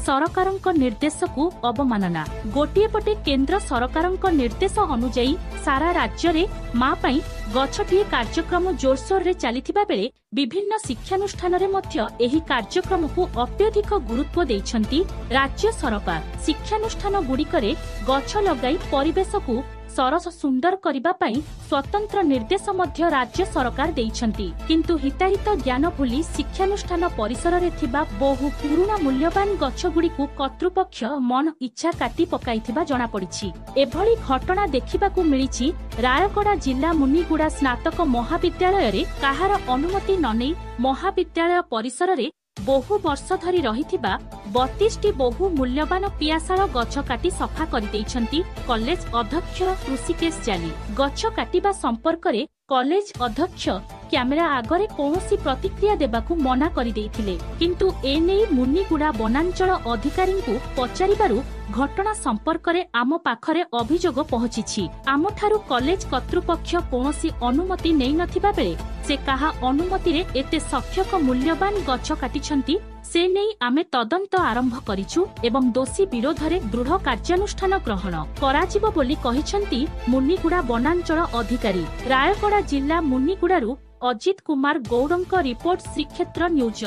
सरकारक निर्देश को अवमानना। गोटे पटे केंद्र सरकारक निर्देश अनुजाई सारा राज्य में माँ पाई गछटिए कार्यक्रम जोरसोर रे चलिथिबा बेले विभिन्न शिक्षानुष्ठान रे मध्य एही कार्यक्रम को अत्यधिक गुरुत्व देइछंती राज्य सरकार। शिक्षानुष्ठान गुड़िकरे गछ लगाई परिवेश को सरस सुंदर करिबा पाई स्वतंत्र निर्देश मध्य राज्य सरकार देइछंती, किंतु हिताहित ज्ञान भूली शिक्षानुष्ठान परिसर रे थिबा बहु पुरुणा मूल्यवान गछ गुड़िकु कर्तृपक्ष मन इच्छा काटी पकाइथिबा जणा पड़िछि। एभली घटना देखिबाकू मिलिछि रायगड़ा जिला मुनिगुड़ा स्नातक महाविद्यालय रे काहार अनुमति ननै महाविद्यालय परिसर रे बहु वर्ष धरी रहिथिबा 32टी बहु मूल्यवान पियासाळ गछ काटी सफा करिदैछंती कॉलेज अध्यक्ष ऋषिकेश जाली। गछ काटिबा संपर्क रे कॉलेज अध्यक्ष कैमेरा आगरे कौनसी प्रतिक्रिया देबाकू मना करि दैथिले, किंतु एने मुनिगुड़ा वनांचल अधिकारी को पचारिबारु घटना संपर्क रे आम पाखरे अभियोग पहुंची। आम ठारू कॉलेज कर्तृपक्ष कौनसी अनुमति नै नथिबा बेले से कहा अनुमति रे एते संख्यक मूल्यवान गछ काटिछंती से नहीं आमे तदंत आरंभ करिछु एवं दोषी विरोध रे दृढ़ कार्यानुष्ठान ग्रहण कराजिबो बोली कहिछंती मुनिगुड़ा वनांचल अधिकारी। रायगड़ा जिला मुनिगुड़ारू अजित कुमार गौड़ंक रिपोर्ट श्रीक्षेत्र न्यूज।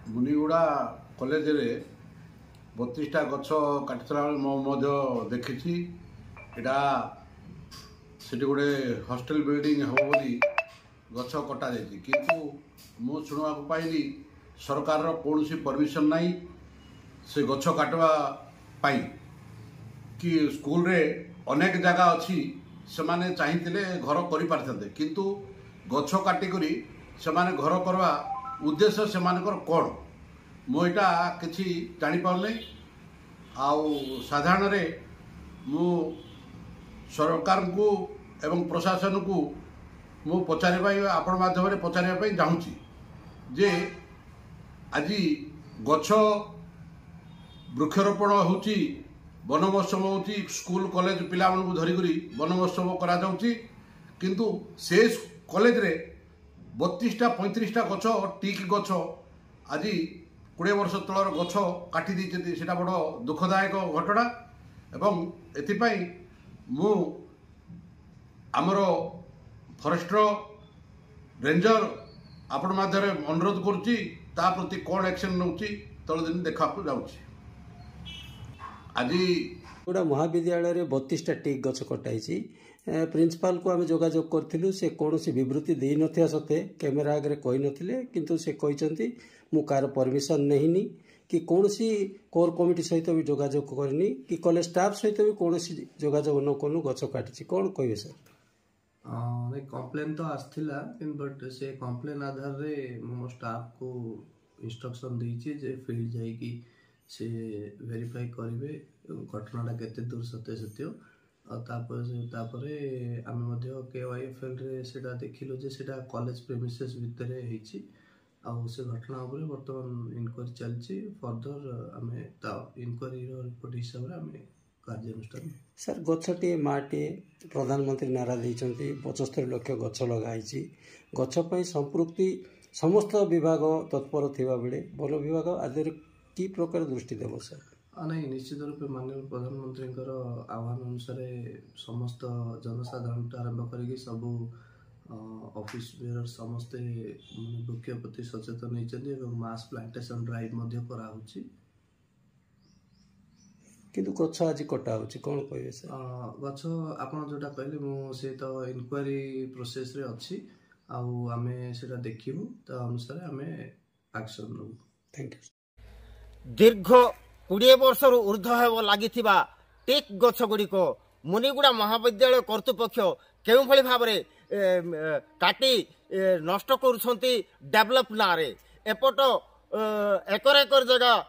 मुनिगुड़ा कॉलेज रे 32टा गछ काटिथला देखी एटा सेठी गोटे हॉस्टल बिल्डिंग हो बोली गछ कटा जाइछि, किंतु मु सुनवा पाइली सरकार कौन सी परमिशन नहीं से गछ काटवा पाई कि स्कूल रे अनेक जगह अच्छी से माने चाहिए घर करि पारथते, किंतु गछ काटिकरी से माने घर करवा उद्देश्य से मानकर कौन मु एटा किछि जानि पारले। आउ साधारण रे मु सरकार को एवं प्रशासन को मु पचारे आपण माध्यम रे पचारे चाहूँगी जे आज गछ वृक्षरोपण होची वन महोत्सव होची स्कूल कॉलेज पिला मानू धरिकरी वन महोत्सव करा जाउची, किंतु से कॉलेज रे 32टा 35टा गछ टीक गछ आज 20 वर्ष तलर गछ काटी दी सेटा बड़ दुखदायक घटना। एवं एथिपाई मु आमर फॉरेस्टर रेंजर आपण माध्यम अनुरोध करुच्ची ता प्रति कौन एक्शन नौची तल दिन देखा जाउची। आज गोटा महाविद्यालय 32टा टीक गछ कटाई प्रिंसिपाल को आम जोगाजोग करूँ से कौन विवृत्ति दे नथिया सत्ते कैमेरा आगे कही नथिले, किंतु से कहते मु कार परमिशन नहीं कि कौन कोर कमिटी सहित भी जोगाजोग करनी कि कॉलेज स्टाफ सहित भी कौन जोगाजोग न करूँ गछ काटी कौन कहे सर। कम्प्लेन तो आसला बट से कम्प्लेन आधार रे मो स्टाफ को इंस्ट्रक्शन देइछि जे फील्ड जाई कि से वेरीफाई करिवे घटनाटा केते दूर सत्य सत्य तापरे आम केवाईएफएल रे सेटा देखिलु जे सेटा कॉलेज प्रेमिसेस भितरे हेछि आउ से घटना उपरे वर्तमान इनक्वारी चलछि। फर्दर आमे ता इनक्वारी रिपोर्ट हिसाब रे आमे कार्यानुष्ठान। सर गछटे माटे प्रधानमंत्री नारा देइछंती 75 लाख गछ लगाई गछ पई संपृक्ति समस्त विभाग तत्पर थिबा बेले वन विभाग आदि की प्रकार दृष्टि देव सर। नहीं निश्चित रूपे माननीय प्रधानमंत्री आह्वान अनुसार समस्त जनसाधारण आरंभ करी सबू ऑफिस बेयर समस्ते वृक्ष प्रति सचेतन होती मास प्लांटेशन ड्राइव कराऊँगी किंतु गछ आज कटा होची कौन कहे सर। गछ आपन जोटा कहले मु से तो इनक्वारी प्रोसेस रे अछि आउ आमे सेटा देखिबु त अनुसार आमे एक्शन नु। Thank you. दीर्घ 20 वर्ष ऊर्ध्व हेब लागिथिबा टेक गछ गुड़िक मुनिगुड़ा महाविद्यालय कर्तृपक्ष केउ भली भाबरे काटी नष्ट करूछंती डेवलप नारे एपट एकर एकर जगह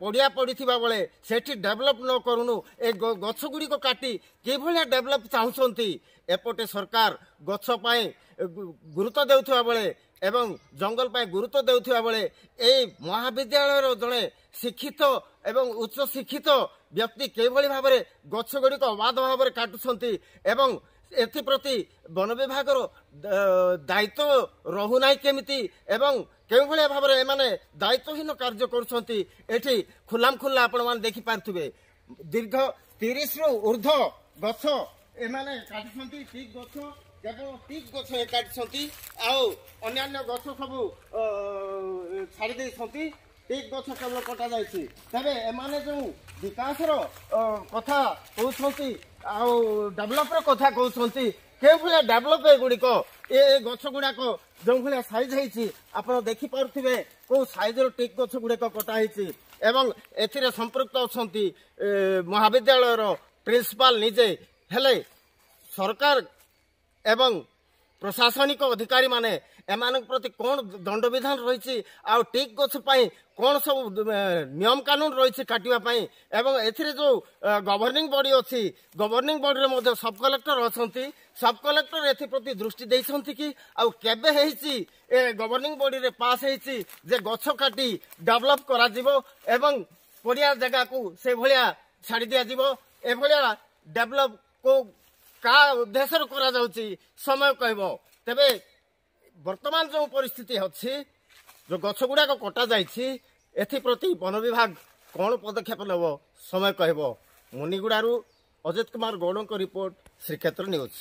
पड़िया पड़ी बेले सेठी डेवलप न करूनु ए गछ गुड़िक काटी कि डेवलप चाहूँगी एपटे सरकार गछ पाए गुरुत्व देउथिबा बेले एवं जंगल पाए गुरुत्व देउथिबा बेले ए महाविद्यालय जड़े शिक्षित एवं उच्च शिक्षित व्यक्ति किभली भाव में गछ गुड़िक अबाध भाव में काटुछंती एवं एप्रति वन विभाग दायित्व रहुना केमिति एवं केउ भलिया भाबरे एमाने दायित्वहीन कार्य करुछंती एठी खुलाम खुल्ला आपण मान देखि पारथुबे दीर्घ 30 रु ऊर्ध्व गछ एमाने काटछंती टीक गछ केवल टीक गछ काटछंती आउ अन्यान्य गछ सब छाड़ी देछंती टीक गछ केवल कटा जायछि तबे एमाने जो विकासर कथा कहउछंती आउ डेभलप रो कथा कहउछंती के भलिया डेभलप गुड़िक ए गछ गुड़ाक जो भाया साइज है आप देखिपे कौ साइज टिक गछ गुड़िक कटा एवं एथिरे संपृक्त अच्छा महाविद्यालय प्रिंसिपाल निजे हेले सरकार एवं प्रशासनिक अधिकारी माने एमान प्रति कौन दंड विधान रही टिक गछ कौन सब नियम कानून रही काटापी एवं एथिरे जो गवर्निंग बॉडी अच्छी गवर्निंग बॉडी रे सब कलेक्टर अच्छा सब कलेक्टर एप्रति दृष्टि देइछंती कि आउ केबे हेछि ए गवर्निंग बॉडी रे पास हेछि जे गछ काटी डेवलप करा जिवो एवं पड़िया जगह को से भलिया छाड़ी दिया जिवो ए भलिया डेवलप को का उद्देश्य करा जाउची समय कहबो तबे वर्तमान जो परिस्थिति अछि जो गछ गुड़ाक कटा जाइछि एप्रति वन विभाग कौन पदक्षेप नेब समय कहबो मुनिगुड़ारू अजित कुमार गौड़ रिपोर्ट श्रीक्षेत्र न्यूज।